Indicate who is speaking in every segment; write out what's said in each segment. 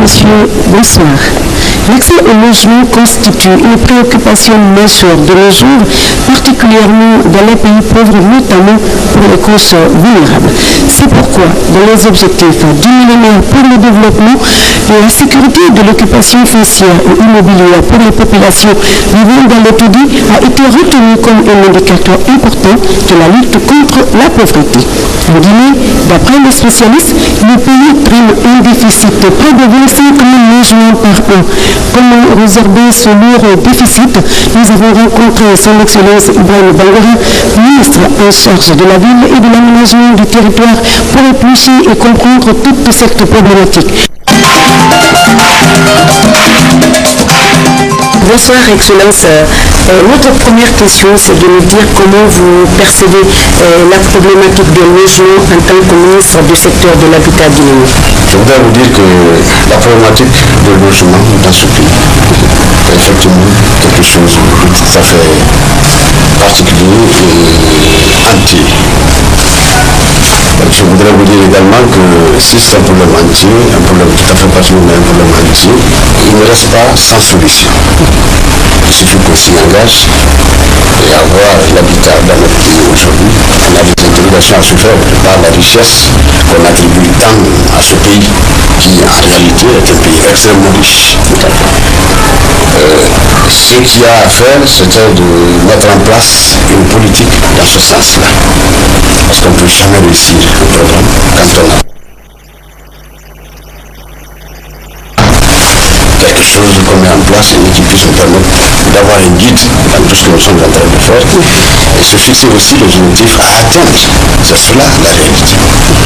Speaker 1: Monsieur, bonsoir. L'accès au logement constitue une préoccupation majeure de nos jours, particulièrement dans les pays pauvres, notamment pour les couches vulnérables. C'est pourquoi, dans les objectifs du millénaire pour le développement, la sécurité de l'occupation foncière et immobilière pour les populations vivant dans l'autodie a été retenue comme un indicateur important de la lutte contre la pauvreté. En Guinée, d'après les spécialistes, le pays traîne un déficit de près de 25 000 logements par an. Comment résorber ce lourd déficit? Nous avons rencontré son Excellence Ibrahim Bangara, ministre en charge de la ville et de l'aménagement du territoire, pour éplucher et comprendre toute cette problématique. Bonsoir, Excellence. Notre première question, c'est de nous dire comment vous percevez la problématique des logements en tant que ministre du secteur de l'habitat guinéen.
Speaker 2: Je voudrais vous dire que la problématique des logements dans ce pays est effectivement quelque chose de tout à fait particulier et entier. Je voudrais vous dire également que si c'est un problème entier, un problème tout à fait particulier, mais un problème entier, il ne reste pas sans solution. Il suffit qu'on s'y engage et avoir l'habitat dans notre pays aujourd'hui. On a des interrogations à se faire par la richesse qu'on attribue tant à ce pays qui en réalité est un pays extrêmement riche. Ce qu'il y a à faire, c'était de mettre en place une politique dans ce sens-là. Parce qu'on ne peut jamais réussir un programme quand on a quelque chose qu'on met en place et qui puisse nous permettre d'avoir un guide dans tout ce que nous sommes en train de faire et se fixer aussi les objectifs à atteindre. C'est cela la réalité.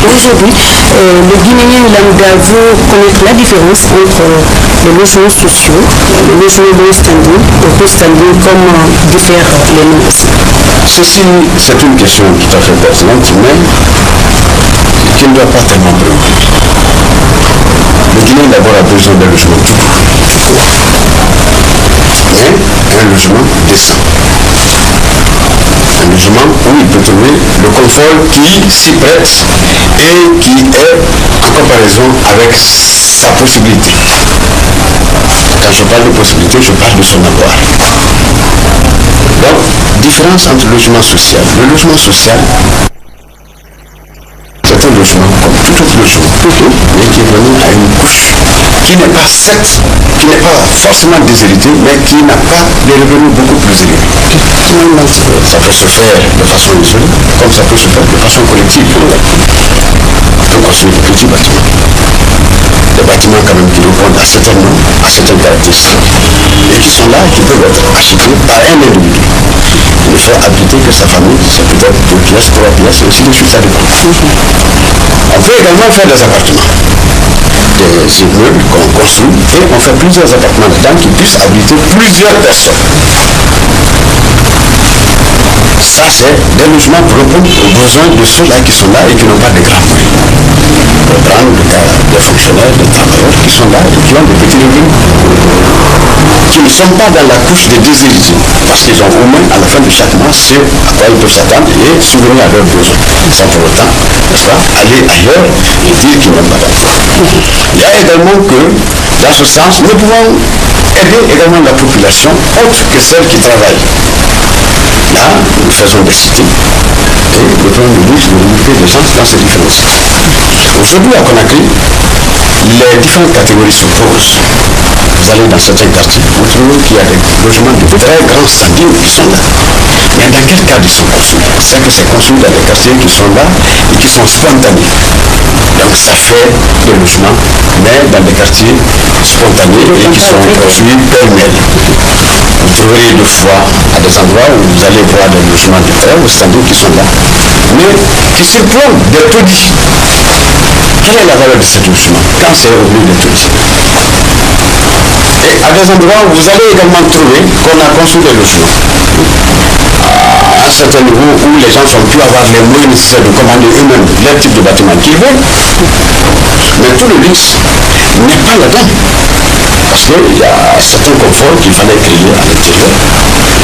Speaker 1: Aujourd'hui, le Guinéen lambda veut connaître la différence entre les logements sociaux, les logements low standing, et low standing, comme diffèrent les noms.
Speaker 2: Ceci, c'est une question tout à fait pertinente, mais qui ne doit pas tellement préoccuper. Le Guinéen d'abord a besoin d'un logement tout court, mais un logement décent. Un logement où il peut trouver le confort qui s'y prête et qui est en comparaison avec sa possibilité. Quand je parle de possibilité, je parle de son avoir. Donc, différence entre le logement social. Le logement social, c'est un logement comme tout autre logement, mais qui est venu à une couche qui n'est pas certes, qui n'est pas forcément déshérité, mais qui n'a pas des revenus beaucoup plus élevés. Ça peut se faire de façon isolée, comme ça peut se faire de façon collective. On peut construire de petits bâtiments. Des bâtiments quand même qui répondent à certaines normes, à certaines caractéristiques, et qui sont là et qui peuvent être achetés par un individu. Il ne fait habiter que sa famille, c'est peut-être 2 pièces, 3 pièces, et ainsi de suite, ça dépend. On peut également faire des appartements, des immeubles qu'on construit, et on fait plusieurs appartements dedans qui puissent habiter plusieurs personnes. Ça, c'est des logements pour répondre aux besoins de ceux-là qui sont là et qui n'ont pas de grands moyens. On peut prendre le cas des fonctionnaires, des travailleurs qui sont là et qui ont des petits revenus, qui ne sont pas dans la couche des déshérités, parce qu'ils ont au moins à la fin de chaque mois ce à quoi ils peuvent s'attendre et subvenir à leurs besoins, sans pour autant, n'est-ce pas, aller ailleurs et dire qu'ils n'ont pas d'emploi. Il y a également que, dans ce sens, nous pouvons aider également la population autre que celle qui travaille. Là, nous faisons des cités et le Premier ministre de limiter les gens dans ces différentes cités. Aujourd'hui, à Conakry, les différentes catégories s'opposent. Vous allez dans certains quartiers, vous trouvez qu'il y a des logements de très grands standings qui sont là. Mais dans quel cadre ils sont construits? C'est que c'est construit dans des quartiers qui sont là et qui sont spontanés. Donc ça fait des logements, mais dans des quartiers spontanés et qui sont construits pêle-mêle. Vous trouverez de fois à des endroits où vous allez voir des logements de très haut standing qui sont là, mais qui surplombent des taudis. Quelle est la valeur de ces logements quand c'est au milieu des taudis? Et à des endroits où vous allez également trouver qu'on a construit des logements à un certain niveau où les gens sont pu avoir les moyens nécessaires de commander eux-mêmes les types de bâtiments qu'ils veulent. Mais tout le luxe n'est pas là-dedans. Parce qu'il y a certains conforts qu'il fallait créer à l'intérieur,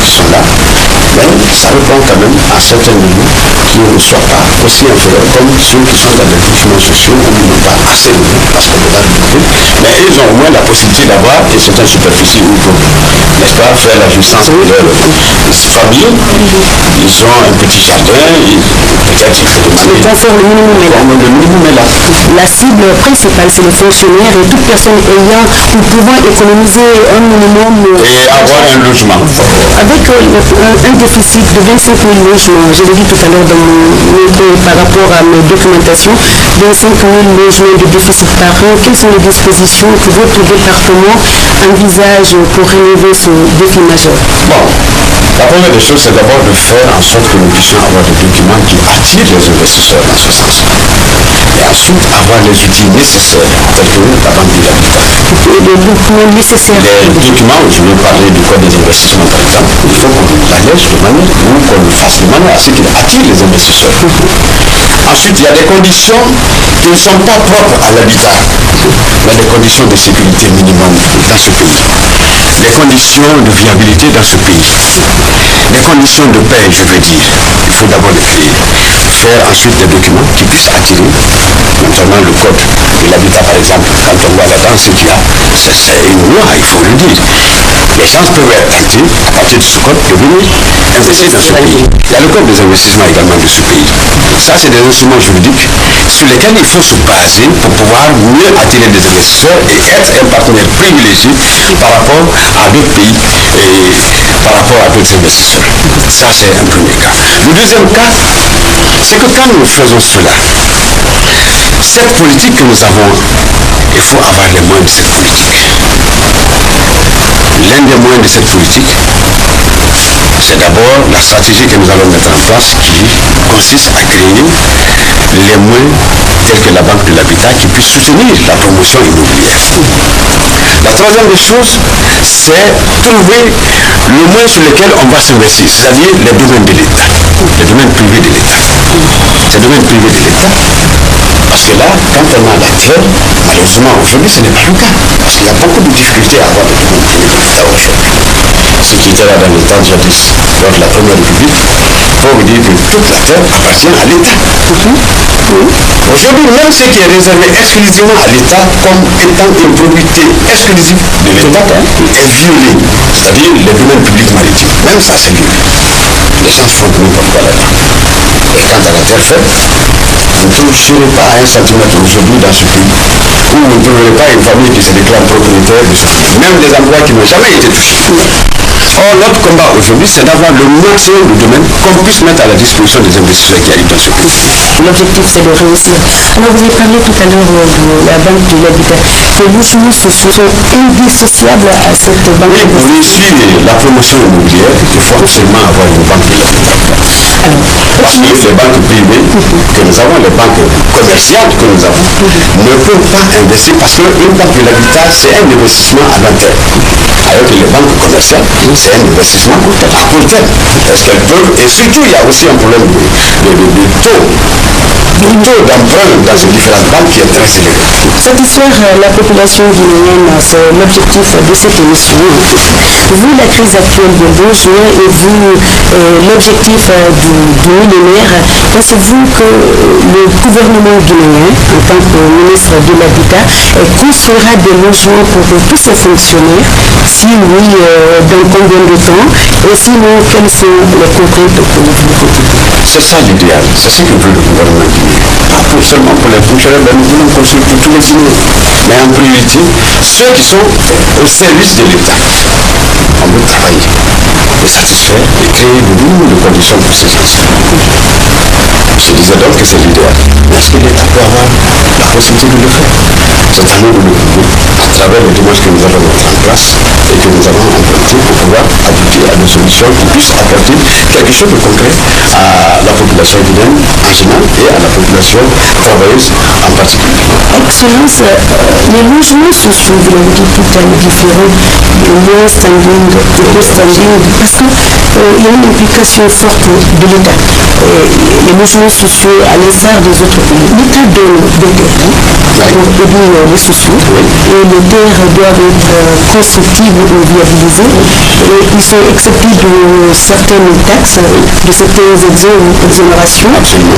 Speaker 2: qui sont là, mais ça répond quand même à certains niveaux qui ne soient pas aussi inférieurs comme ceux qui sont dans les logements sociaux où ils n'ont pas assez de parce qu'on peut pas le trouver, Mais ils ont au moins la possibilité d'avoir une certaine superficie où pour, n'est-ce pas, faire la jouissance de leur famille. Ils ont un petit jardin, peut-être il faut demander.
Speaker 1: Le confort, le minimum est là.
Speaker 2: Le minimum est là.
Speaker 1: La cible principale, c'est les fonctionnaires et toute personne ayant ou pouvant économiser un minimum.
Speaker 2: Et avoir un logement.
Speaker 1: Avec un déficit de 25 000 logements, je l'ai dit tout à l'heure par rapport à mes documentations, 25 000 logements de déficit par an, quelles sont les dispositions que votre département envisage pour relever ce défi majeur?
Speaker 2: Bon, la première des choses, c'est d'abord de faire en sorte que nous puissions avoir des documents qui attirent les investisseurs dans ce sens. Et ensuite, avoir les outils nécessaires, tels que la banque de l'habitat.
Speaker 1: Les documents nécessaires.
Speaker 2: Les documents, je vais parler du code des investissements par exemple, il faut qu'on l'allège de manière ou qu'on le fasse de manière à ce qu'il attire les investisseurs. Ensuite, il y a des conditions qui ne sont pas propres à l'habitat, mais des conditions de sécurité minimum dans ce pays. Les conditions de viabilité dans ce pays. Les conditions de paix, je veux dire, il faut d'abord les créer. Faire ensuite des documents qui puissent attirer, notamment le code de l'habitat par exemple, quand on voit là-dedans ce qu'il y a, c'est une loi, il faut le dire. Les gens peuvent être tentés, à partir de ce code, de venir investir dans ce pays. Il y a le code des investissements également de ce pays. Ça, c'est des instruments juridiques sur lesquels il faut se baser pour pouvoir mieux attirer des investisseurs et être un partenaire privilégié par rapport à d'autres pays et par rapport à d'autres investisseurs. Ça, c'est un premier cas. Le deuxième cas, c'est que quand nous faisons cela, cette politique que nous avons, il faut avoir les moyens de cette politique. L'un des moyens de cette politique, c'est d'abord la stratégie que nous allons mettre en place qui consiste à créer les moyens tels que la banque de l'habitat qui puisse soutenir la promotion immobilière. La troisième des choses, c'est trouver le moyen sur lequel on va s'investir, c'est-à-dire les domaines de l'État, les domaines privés de l'État. Ces domaines privés de l'État, parce que là, quand on a la terre, malheureusement aujourd'hui ce n'est pas le cas, parce qu'il y a beaucoup de difficultés à avoir des domaines privés de l'État aujourd'hui. Ce qui était là dans le temps jadis, lors de la Première République, pour vous dire que toute la terre appartient à l'État. Aujourd'hui, même ce qui est réservé exclusivement à l'État comme étant une propriété exclusive de l'État est violé, c'est-à-dire les domaines publics maritimes. Même ça, c'est violé. Les gens font n'importe quoi là-dedans. Et quant à la terre ferme, vous ne toucherez pas à 1 centimètre aujourd'hui dans ce pays, où vous ne trouverez pas une famille qui se déclare propriétaire de ce pays, même des endroits qui n'ont jamais été touchés. Or, notre combat aujourd'hui, c'est d'avoir le maximum de domaines qu'on puisse mettre à la disposition des investisseurs qui arrivent dans ce pays.
Speaker 1: L'objectif, c'est de réussir. Alors, vous avez parlé tout à l'heure de la banque de l'habitat. Les logements sociaux sont indissociables à cette banque.
Speaker 2: Oui, pour réussir la promotion immobilière, il faut absolument avoir une banque de l'habitat. Parce que les banques privées que nous avons, les banques commerciales que nous avons, ne peuvent pas investir parce qu'une banque de l'habitat, c'est un investissement à long terme. Alors que les banques commerciales, c'est un investissement à court terme. Est-ce qu'elles peuvent, et surtout il y a aussi un problème de taux d'emprunt dans ces différentes banques qui est très élevé.
Speaker 1: Satisfaire la population guinéenne, c'est l'objectif de cette émission. Vous, la crise actuelle de logement et vous, l'objectif du millénaire, pensez-vous que le gouvernement guinéen, en tant que ministre de l'Habitat, construira des logements pour tous ses fonctionnaires? Si oui, dans combien de temps? Et sinon, quelles sont les contraintes que vous voulez?
Speaker 2: C'est ça l'idéal, c'est ce que veut le gouvernement guinéen. Pas seulement pour les fonctionnaires, mais nous voulons construire pour tous les Guinéens. Mais en priorité, ceux qui sont au service de l'État. On veut travailler et satisfaire et créer de nouvelles conditions pour ces gens. Je disais donc que c'est l'idéal. Mais est-ce que l'État peut avoir la possibilité de le faire? C'est à nous de le prouver à travers les démarches que nous allons mettre en place et que nous allons emprunter pour pouvoir aboutir à des solutions qui puissent apporter quelque chose de concret à la population guinéenne en général et à la population travailleuse en particulier.
Speaker 1: Excellence, les logements sociaux, vous l'avez dit tout à l'heure, différents, de low standing, de haut standing, parce qu'il y a une implication forte de l'État. Les logements sociaux, à l'instar des autres pays, l'État donne des terrains pour aider les sociaux. Et les terres doivent être constructibles ou viabilisées. Et ils sont exceptés de certaines taxes, de certaines exonérations.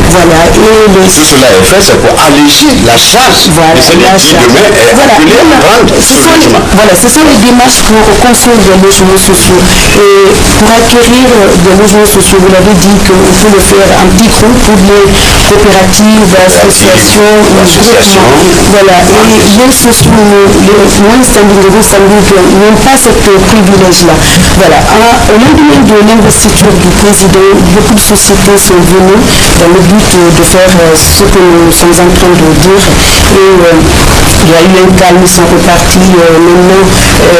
Speaker 1: Voilà. Et
Speaker 2: tout cela est fait, c'est pour alléger la charge de celui qui demain est appelé à prendre ce logement.
Speaker 1: Voilà, ce sont les démarches pour construire des logements sociaux. Et pour acquérir des logements sociaux, vous l'avez dit qu'on peut le faire en petit groupe pour les coopératives, associations, groupements. Voilà. Et les sociaux, les moins standing n'ont pas ce privilège-là. Voilà. Au lendemain de l'investiture du président, beaucoup de sociétés sont venues dans le but de faire ce que nous sommes en train de dire. Et il y a eu un calme, ils sont repartis. Maintenant,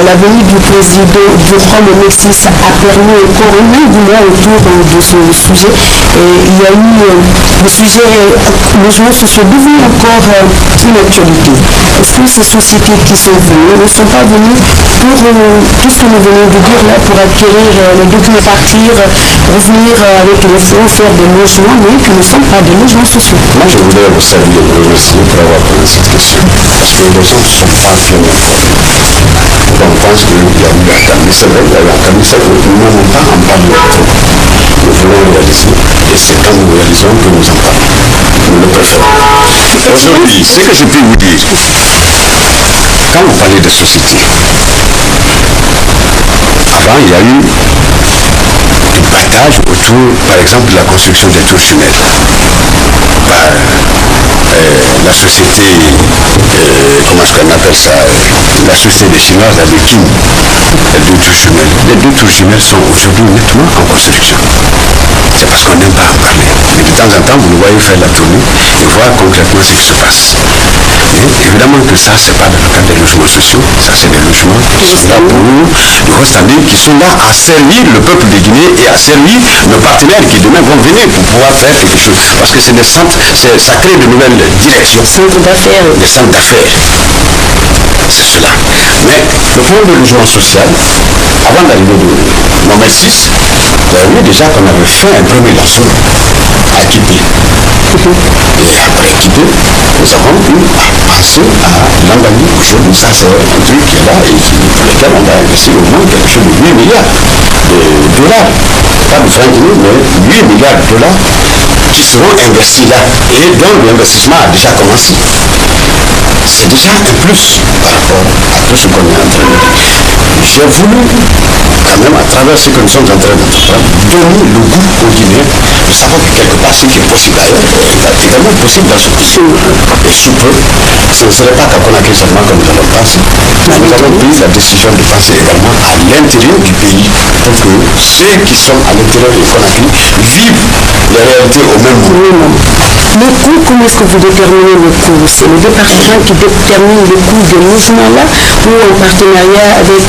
Speaker 1: la venue du président durant le Mexique a permis encore un engouement autour de ce sujet. Et il y a eu le sujet logements sociaux devenu encore une actualité. Est-ce que ces sociétés qui sont venues ne sont pas venues pour tout ce que nous venons de dire là, pour acquérir les documents, partir, revenir avec les fonds, faire des logements, mais qui ne sont pas des logements sociaux?
Speaker 2: Moi, je voudrais vous saluer et vous remercier pour avoir posé cette question. Parce que les gens ne sont pas bien informés. On pense qu'il y a eu la camise, c'est vrai, il y a eu la camise, nous n'avons pas en parler. Nous voulons réaliser, et c'est quand nous réalisons que nous en parlons. Nous le préférons. Aujourd'hui, ce que je peux vous dire, quand vous parlez de société, avant il y a eu du battage autour, par exemple, de la construction des tours jumelles par la société, comment est-ce qu'on appelle ça, la société des Chinois avec Kim, les deux tours jumelles. Les deux tours jumelles sont aujourd'hui nettement en construction. C'est parce qu'on n'aime pas en parler. Mais de temps en temps, vous nous voyez faire la tournée et voir concrètement ce qui se passe. Et évidemment que ça, c'est pas dans le cadre des logements sociaux. Ça, c'est des logements qui sont là pour nous, du haut standing, qui sont là à servir le peuple de Guinée et à servir nos partenaires qui demain vont venir pour pouvoir faire quelque chose. Parce que c'est des centres, ça crée de nouvelles directions.
Speaker 1: Centres d'affaires.
Speaker 2: Des centres d'affaires. C'est cela. Mais le problème du logement social, avant d'arriver de Mohamed VI, il y a eu déjà qu'on avait fait un premier lancement à Kipé. Et après Kipé, nous avons pu penser à Langani. Aujourd'hui, ça c'est un truc qui est là et pour lequel on va investir au moins quelque chose de 8 milliards de dollars. Pas de 20 millions, mais 8 milliards de dollars qui seront investis là. Et donc l'investissement a déjà commencé. C'est déjà un plus par rapport à tout ce qu'on est en train de dire. J'ai voulu, quand même, à travers ce que nous sommes en train d'entreprendre, donner le goût aux Guinéens de savoir que quelque part, ce qui est possible ailleurs est également possible dans ce pays. Et sous peu, ce ne serait pas qu'à Conakry seulement comme nous allons penser. Nous avons pris la décision de penser également à l'intérieur du pays pour que ceux qui sont à l'intérieur de Conakry vivent les réalités au même moment.
Speaker 1: Le coût, comment est-ce que vous déterminez le coût? C'est le département qui détermine le coût des logements-là ou en partenariat avec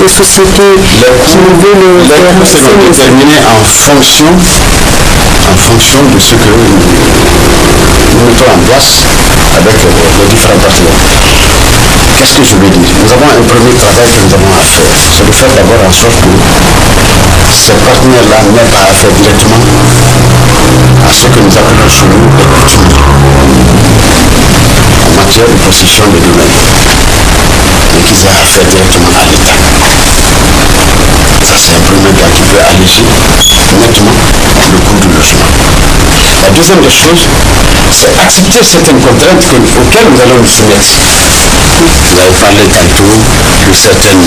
Speaker 1: les sociétés qui veulent le faire?
Speaker 2: Les coûts seront déterminés en fonction de ce que nous mettons en place avec les différents partenaires. Qu'est-ce que je veux dire? Nous avons un premier travail que nous avons à faire. C'est de faire d'abord en sorte que ces partenaires-là n'aient pas à faire directement à ce que nous appelons chez nous les coutumes en matière de possession des domaines, mais qu'ils aient à faire directement à l'État. Ça, c'est un premier gars qui peut alléger nettement le coût du logement. La deuxième des choses, c'est accepter certaines contraintes auxquelles nous allons nous soumettre. Vous avez parlé tantôt de certaines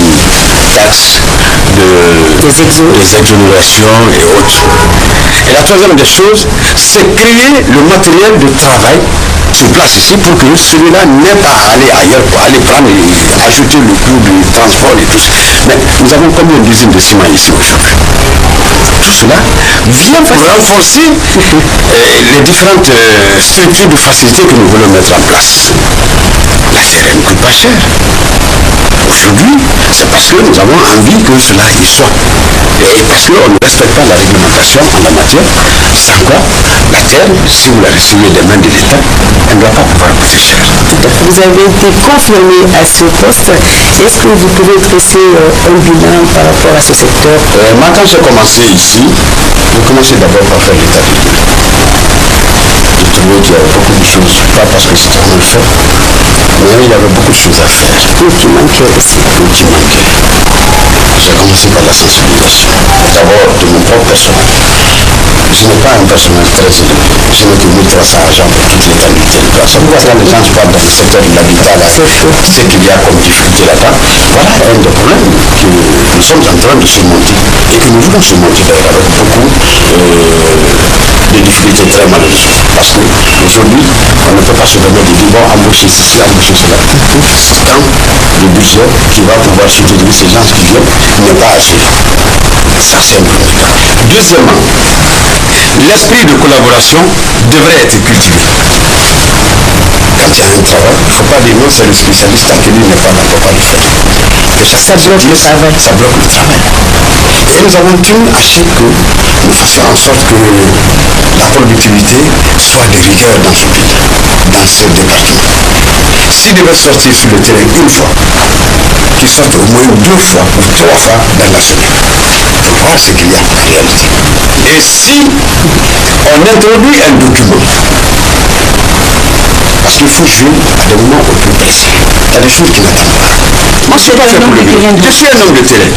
Speaker 2: taxes, des exonérations et autres. Et la troisième des choses, c'est créer le matériel de travail sur place ici pour que celui-là n'ait pas à aller ailleurs pour aller prendre et ajouter le coût du transport et tout ça. Mais nous avons combien d'usines de ciment ici aujourd'hui? Tout cela vient pour renforcer les différentes structures de facilité que nous voulons mettre en place. La terre ne coûte pas cher. Aujourd'hui, c'est parce que nous avons envie que cela y soit. Et parce qu'on ne respecte pas la réglementation en la matière, sans quoi la terre, si vous la recevez des mains de l'État, elle ne doit pas pouvoir coûter cher.
Speaker 1: Vous avez été confirmé à ce poste. Est-ce que vous pouvez dresser un bilan par rapport à ce secteur?
Speaker 2: Moi, quand j'ai commencé ici, j'ai commencé d'abord par faire l'état des lieux. J'ai trouvé qu'il y avait beaucoup de choses, pas parce que c'était mal fait, Mais il y avait beaucoup de choses à faire.
Speaker 1: Qui manquait aussi.
Speaker 2: Qui manquaient. J'ai commencé par la sensibilisation. D'abord, de mon propre personnel. Je n'ai pas un personnel très élevé. Je n'ai que 1300 agents pour toute l'étendue du territoire. Ça veut dire que les gens partent dans le secteur de l'habitat, là, ce qu'il y a comme difficulté là-bas. Voilà un des problèmes que nous sommes en train de surmonter et que nous voulons surmonter d'ailleurs avec beaucoup de difficultés très malheureuses. Parce qu'aujourd'hui, on ne peut pas se permettre de dire bon, embaucher ceci, embaucher cela. Quand le budget qui va pouvoir soutenir ces gens qui viennent n'est pas assez. Ça, c'est un premier cas. Deuxièmement, l'esprit de collaboration devrait être cultivé. Quand il y a un travail, il ne faut pas dire non, c'est le spécialiste tant que lui n'est pas là, on ne peut pas le faire. Ça bloque le travail. Ça bloque le travail. Et nous avons tenu à ce que nous fassions en sorte que la productivité soit de rigueur dans ce pays, dans ce département. S'il devait sortir sur le terrain une fois, qu'il sorte au moins 2 fois ou 3 fois dans la semaine pour voir ce qu'il y a en réalité. Et si on introduit un document, parce qu'il faut jouer à des moments au plus précis. Il y a des choses qui n'attendent pas. Moi, je suis pas un homme de terrain. Je suis un homme de terrain.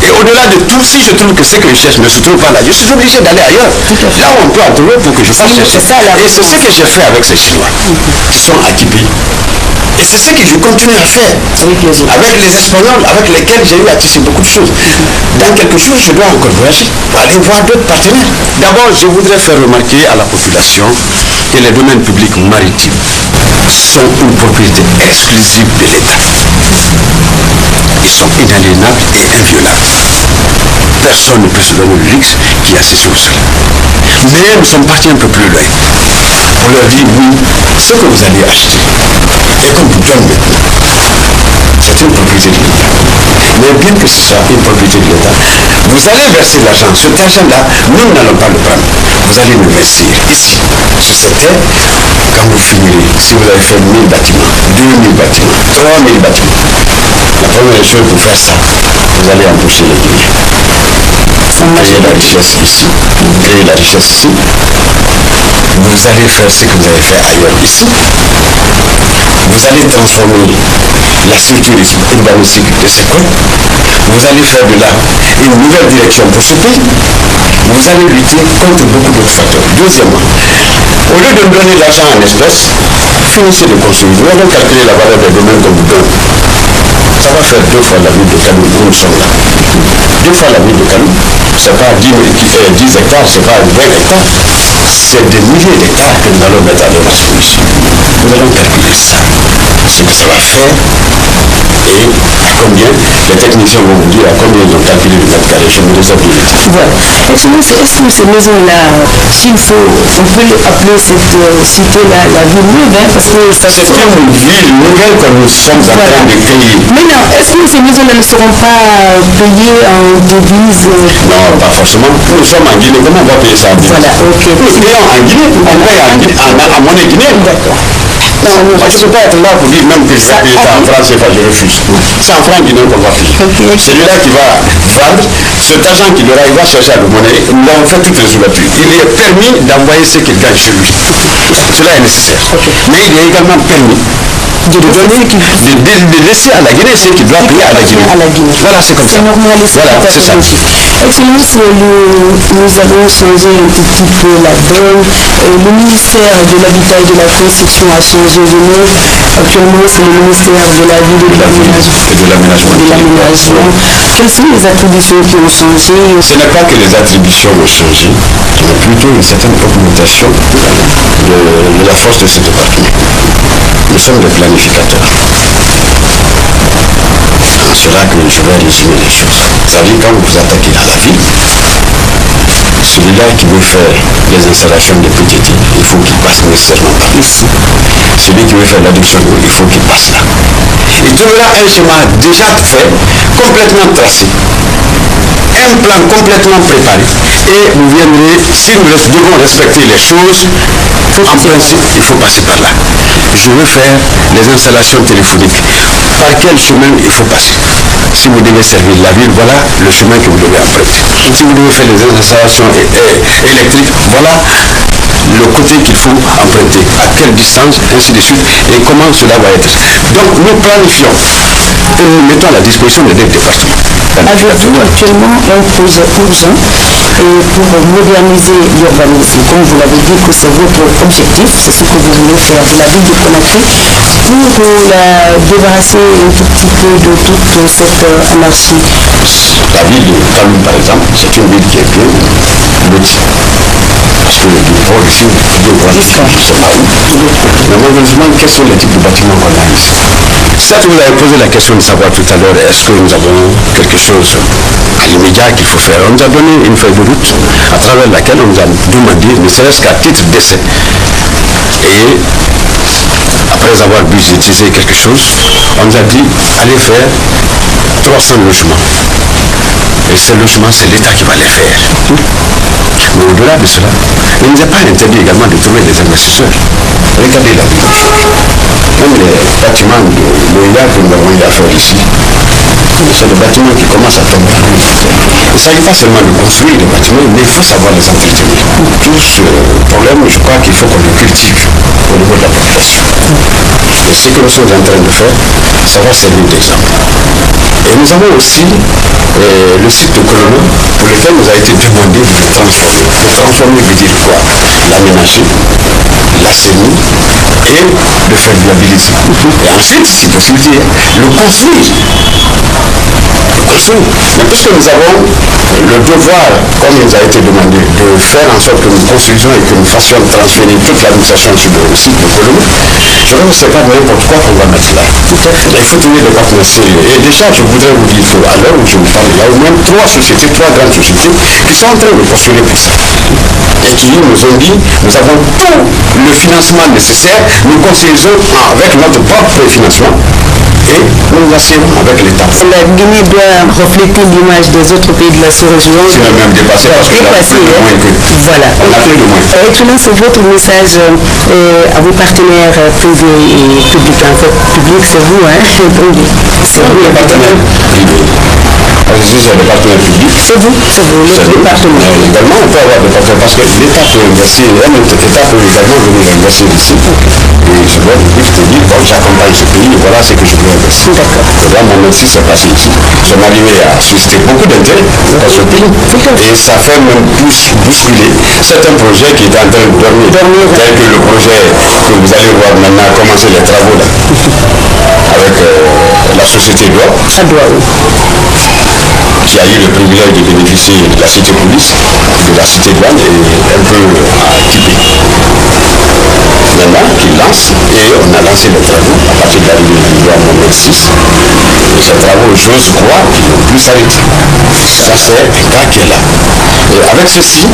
Speaker 2: Et au-delà de tout, si je trouve que ce que je cherche ne se trouve pas là, je suis obligé d'aller ailleurs. Là où on peut en trouver pour que je fasse chercher. Et c'est ce que j'ai fait avec ces Chinois qui sont équipés. Et c'est ce que je continue à faire avec les Espagnols avec lesquels j'ai eu à tisser beaucoup de choses. Dans quelques jours, je dois encore voyager pour aller voir d'autres partenaires. D'abord, je voudrais faire remarquer à la population que les domaines publics maritimes sont une propriété exclusive de l'État. Ils sont inaliénables et inviolables. Personne ne peut se donner le luxe qui a ces choses-là. Mais nous sommes partis un peu plus loin. On leur dit oui, ce que vous allez acheter et qu'on vous donne maintenant, c'est une propriété de l'État. Mais bien que ce soit une propriété de l'État, vous allez verser l'argent. Cet argent-là, nous n'allons pas le prendre. Vous allez l'investir ici, sur cette terre. Quand vous finirez, si vous avez fait 1000 bâtiments, 2000 bâtiments, 3000 bâtiments, la première chose pour faire ça, vous allez embaucher les pays. Créer la richesse ici, créer la richesse ici. Vous allez faire ce que vous avez fait ailleurs ici. Vous allez transformer la structure urbanistique de ces coins. Vous allez faire de là une nouvelle direction pour ce pays. Vous allez lutter contre beaucoup d'autres facteurs. Deuxièmement, au lieu de me donner l'argent en espèces, finissez de construire. Vous allez calculer la valeur des domaines qu'on vous donne. Ça va faire 2 fois la ville de Kanoum où nous sommes là. 2 fois la ville de Kanoum. C'est pas 10 hectares, c'est pas 20 hectares. C'est des milliers d'hectares que nous allons mettre à leur disposition. Nous allons calculer ça. Ce que ça va faire et à combien les techniciens vont vous dire à combien ils ont calculé le mètre carré. Je me réserve de le dire.
Speaker 1: Voilà. Est-ce que ces maisons-là, s'il faut, on peut appeler cette cité-là la ville neuve, hein, parce que ça
Speaker 2: c'est une ville nouvelle que nous sommes en train de créer.
Speaker 1: Mais non, est-ce que ces maisons-là ne seront pas payées en devise?
Speaker 2: Non, pas forcément. Nous sommes en Guinée, comment on va payer ça en devise?
Speaker 1: Voilà, ok.
Speaker 2: Nous payons en Guinée, on paye en monnaie guinéenne. D'accord. Non, moi je ne peux pas être là pour dire même que je vais payer ça en francs CFA, je refuse. C'est en francs guinéens qu'on va payer. Okay. Celui-là qui va vendre, cet argent qu'il aura, il va chercher à le monnaie. Nous avons fait toutes les ouvertures. Il est permis d'envoyer ce qu'il gagne chez lui. Cela est nécessaire. Okay. Mais il est également permis de donner, de laisser à la Guinée ce qu'il doit payer à la Guinée. Voilà, c'est comme ça.
Speaker 1: C'est normal.
Speaker 2: Voilà, c'est ça.
Speaker 1: Excellence, nous avons changé un tout petit peu la donne. Le ministère de l'Habitat et de la Construction a changé de nom. Actuellement, c'est le ministère de la Ville et de l'Aménagement. Quelles sont les attributions qui ont changé?
Speaker 2: Ce n'est pas que les attributions ont changé, mais plutôt une certaine augmentation de la force de ce département. Nous sommes des planificateurs. C'est là que je vais résumer les choses. C'est-à-dire quand vous vous attaquez à la ville, celui-là qui veut faire les installations de petites îles, il faut qu'il passe nécessairement par ici. Celui qui veut faire l'adoption d'eau, il faut qu'il passe là. Il trouvera un schéma déjà fait, complètement tracé. Un plan complètement préparé. Et vous viendrez, si nous devons respecter les choses, en principe, il faut passer par là. Je veux faire les installations téléphoniques. Par quel chemin il faut passer? Si vous devez servir la ville, voilà le chemin que vous devez emprunter. Si vous devez faire les installations électriques, voilà le côté qu'il faut emprunter, à quelle distance, ainsi de suite, et comment cela va être. Donc nous planifions et nous mettons à la disposition des départements.
Speaker 1: Avez-vous actuellement un projet urgent pour moderniser l'urbanisme? Comme vous l'avez dit que c'est votre objectif, c'est ce que vous voulez faire de la ville de Conakry pour la débarrasser un tout petit peu de toute cette anarchie.
Speaker 2: La ville de Kaloum, par exemple, c'est une ville qui est bien lotie. Parce que du port ici, deux grands échanges, je ne sais pas où. Mais malheureusement, quels sont les types de bâtiments qu'on a ici? Certes, vous avez posé la question de savoir tout à l'heure, est-ce que nous avons quelque chose à l'immédiat qu'il faut faire? On nous a donné une feuille de route à travers laquelle on nous a demandé, ne serait-ce qu'à titre d'essai. Et après avoir budgétisé quelque chose, on nous a dit, allez faire 300 logements. Et ces logements, c'est l'État qui va les faire. Mais au-delà de cela, il ne nous a pas interdit également de trouver des investisseurs. Regardez la ville. Même les bâtiments de l'OIA que nous avons eu à faire ici, c'est des bâtiments qui commencent à tomber. Il ne s'agit pas seulement de construire des bâtiments, mais il faut savoir les entretenir. Tout ce problème, je crois qu'il faut qu'on le cultive au niveau de la population. Et ce que nous sommes en train de faire, ça va servir d'exemple. Et nous avons aussi le site de Colombo, pour lequel nous a été demandé de le transformer. Le transformer veut dire quoi? L'aménager, l'assainir et le faire viabiliser. Et ensuite, si possible, le construire. Mais puisque nous avons le devoir, comme il nous a été demandé, de faire en sorte que nous construisions et que nous fassions transférer toute l'administration sur le site de Colombo, je ne sais pas n'importe quoi qu'on va mettre là. Il faut tenir des partenaires sérieux. Et déjà, je voudrais vous dire qu'à l'heure où je vous parle, il y a au moins trois grandes sociétés qui sont en train de postuler pour ça. Et qui nous ont dit, nous avons tout le financement nécessaire, nous construisons avec notre propre financement. Et nous assurons avec l'État.
Speaker 1: La Guinée doit refléter l'image des autres pays de la sous-région.
Speaker 2: C'est même dépassé parce qu'on a plus de moins que.
Speaker 1: Voilà.
Speaker 2: On a plus de moins.
Speaker 1: Excellence, votre message à vos partenaires privés et publics. En fait, public, c'est vous, hein? C'est vous, les partenaires
Speaker 2: privés. C'est des partenaires publics.
Speaker 1: C'est vous, les partenaires.
Speaker 2: Également, on peut avoir des partenaires parce que l'État peut investir, l'État peut également venir investir ici. Et je dois vous dire, bon, j'accompagne ce pays, voilà ce que je veux investir.
Speaker 1: D'accord.
Speaker 2: Là, mon métier s'est passé ici. Son arrivée a suscité beaucoup d'intérêt dans ce pays. Et ça fait même bousculer certains projets qui étaient en train de dormir. Tel que le projet que vous allez voir maintenant commencer les travaux là. Avec la société DOA. Qui a eu le privilège de bénéficier de la cité police, de la cité douane et un peu à Tipé. Maintenant, qui lance, et on a lancé les travaux à partir de l'arrivée du gouvernement numéro 6. Et ces travaux, j'ose croire qu'ils n'ont plus s'arrêter. Ça, c'est un cas qui est là. Et avec ceci,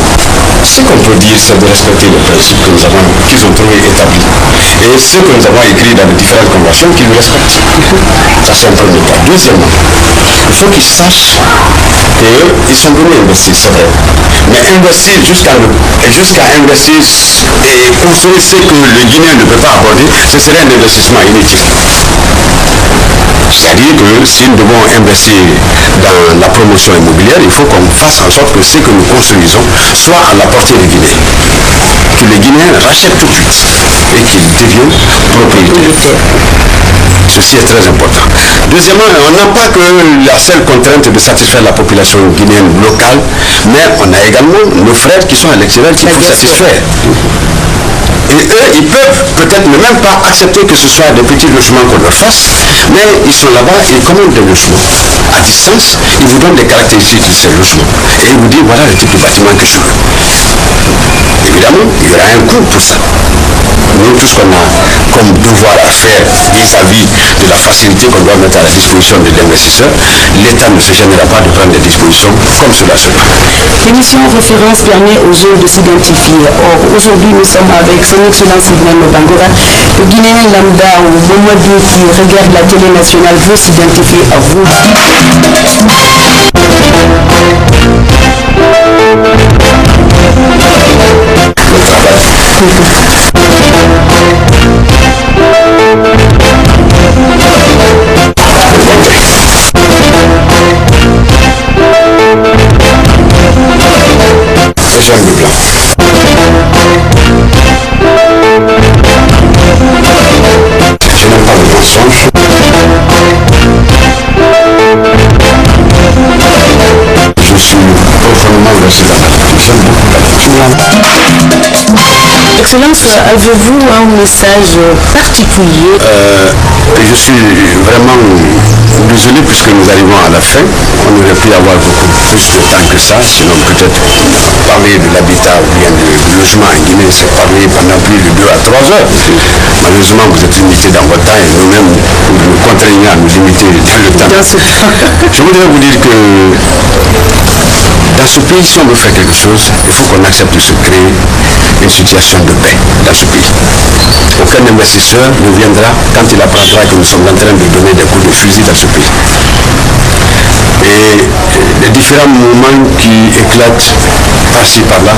Speaker 2: ce qu'on peut dire, c'est de respecter les principes qu'ils ont trouvé établis. Et ce que nous avons écrit dans les différentes conventions, qu'ils nous respectent. Ça, c'est un premier cas. Deuxièmement, il faut qu'ils sachent qu'ils sont venus investir, c'est vrai. Mais investir jusqu'à investir et construire ce que le Guinéen ne peut pas apporter, ce serait un investissement inutile. C'est-à-dire que si nous devons investir dans la promotion immobilière, il faut qu'on fasse en sorte que ce que nous construisons soit à la portée des Guinéens. Que les Guinéens rachètent tout de suite et qu'ils deviennent propriétaires. Ceci est très important. Deuxièmement, on n'a pas que la seule contrainte de satisfaire la population guinéenne locale, mais on a également nos frères qui sont à l'extérieur qu'il faut satisfaire. Et eux, ils peuvent peut-être ne même pas accepter que ce soit des petits logements qu'on leur fasse, mais ils sont là-bas, ils commandent des logements. À distance, ils vous donnent les caractéristiques de ces logements. Et ils vous disent, voilà le type de bâtiment que je veux. Évidemment, il y aura un coût pour ça. Nous, tout ce qu'on a comme devoir à faire vis-à-vis de la facilité qu'on doit mettre à la disposition de l'investisseur, l'État ne se gênera pas de prendre des dispositions comme cela se doit.
Speaker 1: L'émission référence permet aux jeunes de s'identifier. Or, aujourd'hui, nous sommes avec son Excellence Ibrahim Bangora. Le Guinéen lambda ou Mamadou qui regarde la télé nationale veut s'identifier à vous.
Speaker 2: Le travail. J'aime le blanc. aussi dans la lecture. J'aime beaucoup la lecture.
Speaker 1: Excellence, avez-vous un message particulier?
Speaker 2: Je suis vraiment désolé puisque nous arrivons à la fin. On aurait pu avoir beaucoup plus de temps que ça, sinon peut-être parler de l'habitat ou bien du logement en Guinée, c'est parler pendant plus de 2 à 3 heures. Malheureusement, vous êtes limité dans votre temps et nous-mêmes, nous contraignons à nous limiter dans le temps. Je voudrais vous dire que dans ce pays, si on veut faire quelque chose, il faut qu'on accepte de se créer une situation de paix dans ce pays. Aucun investisseur ne viendra quand il apprendra que nous sommes en train de donner des coups de fusil dans ce pays. Et les différents mouvements qui éclatent par-ci, par-là,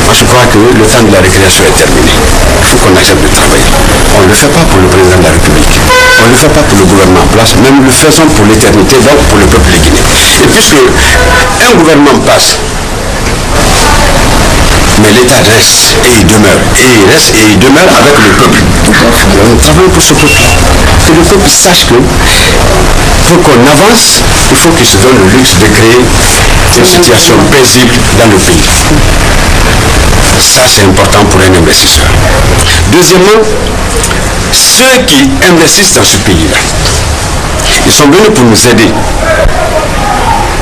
Speaker 2: moi je crois que le temps de la récréation est terminé. Il faut qu'on accepte de travailler. On ne le fait pas pour le président de la République. On ne le fait pas pour le gouvernement en place, mais nous le faisons pour l'éternité, donc pour le peuple guinéen. Et puisque un gouvernement passe, mais l'État reste et il demeure. Et il reste et il demeure avec le peuple. Alors nous travaillons pour ce peuple. Que le peuple sache que pour qu'on avance, il faut qu'il se donne le luxe de créer une situation paisible dans le pays. Ça, c'est important pour un investisseur. Deuxièmement, ceux qui investissent dans ce pays-là, ils sont venus pour nous aider.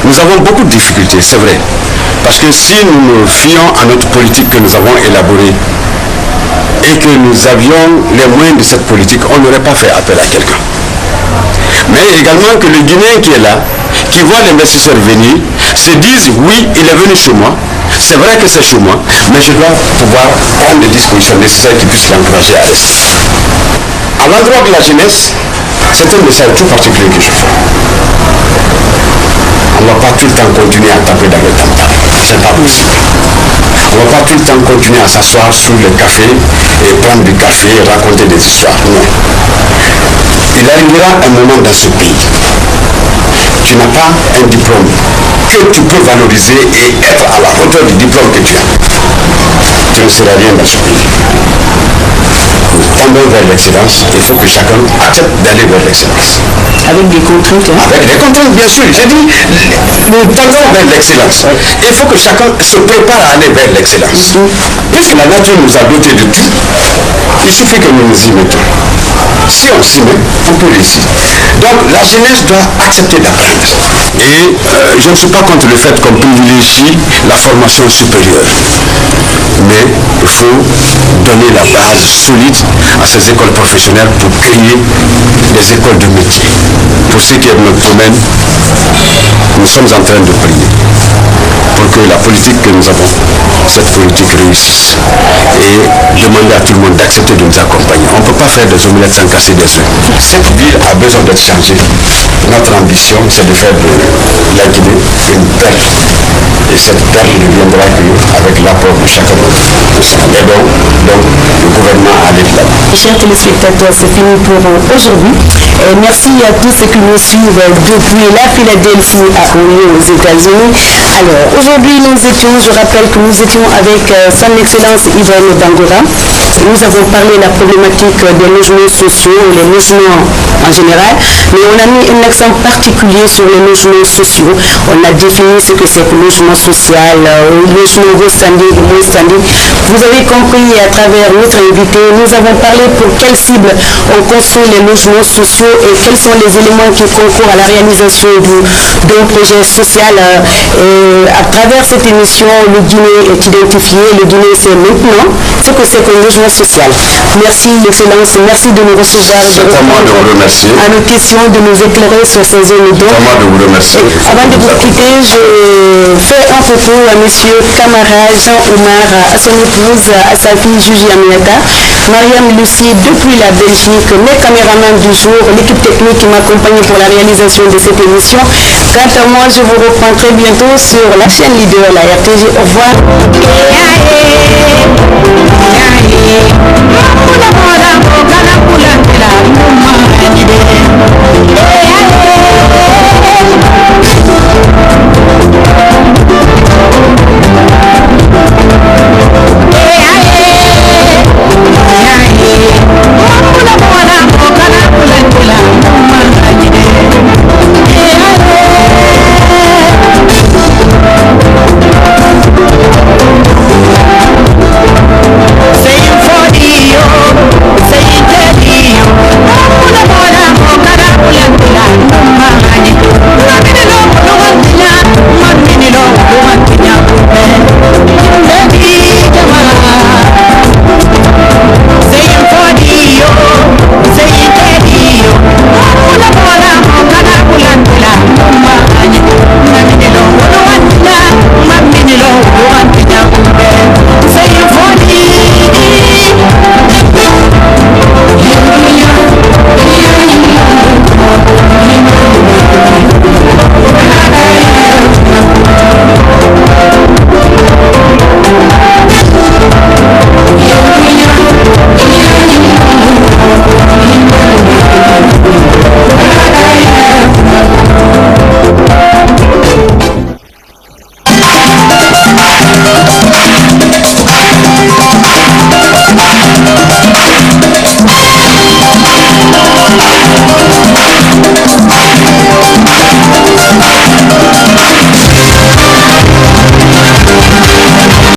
Speaker 2: Nous avons beaucoup de difficultés, c'est vrai. Parce que si nous nous fions à notre politique que nous avons élaborée et que nous avions les moyens de cette politique, on n'aurait pas fait appel à quelqu'un. Mais également que le Guinéen qui est là, qui voit l'investisseur venir, se dise oui, il est venu chez moi, c'est vrai que c'est chez moi, mais je dois pouvoir prendre les dispositions nécessaires qui puissent l'encourager à rester. À l'endroit de la jeunesse, c'est un message tout particulier que je fais. On ne va pas tout le temps continuer à taper dans le tam-tam. C'est pas possible. On ne va pas tout le temps continuer à s'asseoir sous le café et prendre du café et raconter des histoires. Non. Il arrivera un moment dans ce pays. Tu n'as pas un diplôme que tu peux valoriser et être à la hauteur du diplôme que tu as. Tu ne seras rien dans ce pays. Nous tendons vers l'excellence, il faut que chacun accepte d'aller vers l'excellence.
Speaker 1: Avec des contraintes, hein?
Speaker 2: Avec des contraintes, bien sûr. J'ai dit, nous tendons vers l'excellence. Il faut que chacun se prépare à aller vers l'excellence. Puisque la nature nous a dotés de tout, il suffit que nous nous y mettons. Si on s'y met, on peut réussir. Donc la jeunesse doit accepter d'apprendre. Et je ne suis pas contre le fait qu'on privilégie la formation supérieure. Mais il faut donner la base solide à ces écoles professionnelles pour créer des écoles de métier. Pour ce qui est de notre domaine, nous sommes en train de prier pour que la politique que nous avons, cette politique réussisse. Et demander à tout le monde d'accepter de nous accompagner. On ne peut pas faire des omelettes sans casser des œufs. Cette ville a besoin d'être changée. Notre ambition, c'est de faire de la Guinée une perle. Et cette perle ne viendra qu'avec l'apport de chacun de nous. Et donc, le gouvernement a allé de l'avant.
Speaker 1: Chers téléspectateurs, c'est fini pour aujourd'hui. Merci à tous ceux qui nous suivent depuis la Philadelphie aux États-Unis. Alors, aujourd'hui, je rappelle que nous étions avec son Excellence Ibrahim Dangora. Nous avons parlé de la problématique des logements sociaux, les logements en général, mais on a mis un accent particulier sur les logements sociaux. On a défini ce que c'est que le logement social, logement haut standing, low standing. Vous avez compris à travers notre invité, nous avons parlé pour quelle cible on construit les logements sociaux et quels sont les éléments qui concourent à la réalisation d'un projet social. À travers cette émission, le Guinée est identifié, le Guinée c'est maintenant ce que c'est qu'un logement social. Merci l'excellence, merci de nous recevoir, à nos questions, de nous éclairer sur ces zones d'eau. Avant de vous quitter, je fais un photo à monsieur Camara Jean-Oumar, à son épouse, à sa fille Juji Aminata, Mariam Lucie depuis la Belgique, mes caméramans du jour, l'équipe technique qui m'accompagne pour la réalisation de cette émission. Quant à moi, je vous reprends très bientôt sur la chaîne leader, la RTG. Au revoir.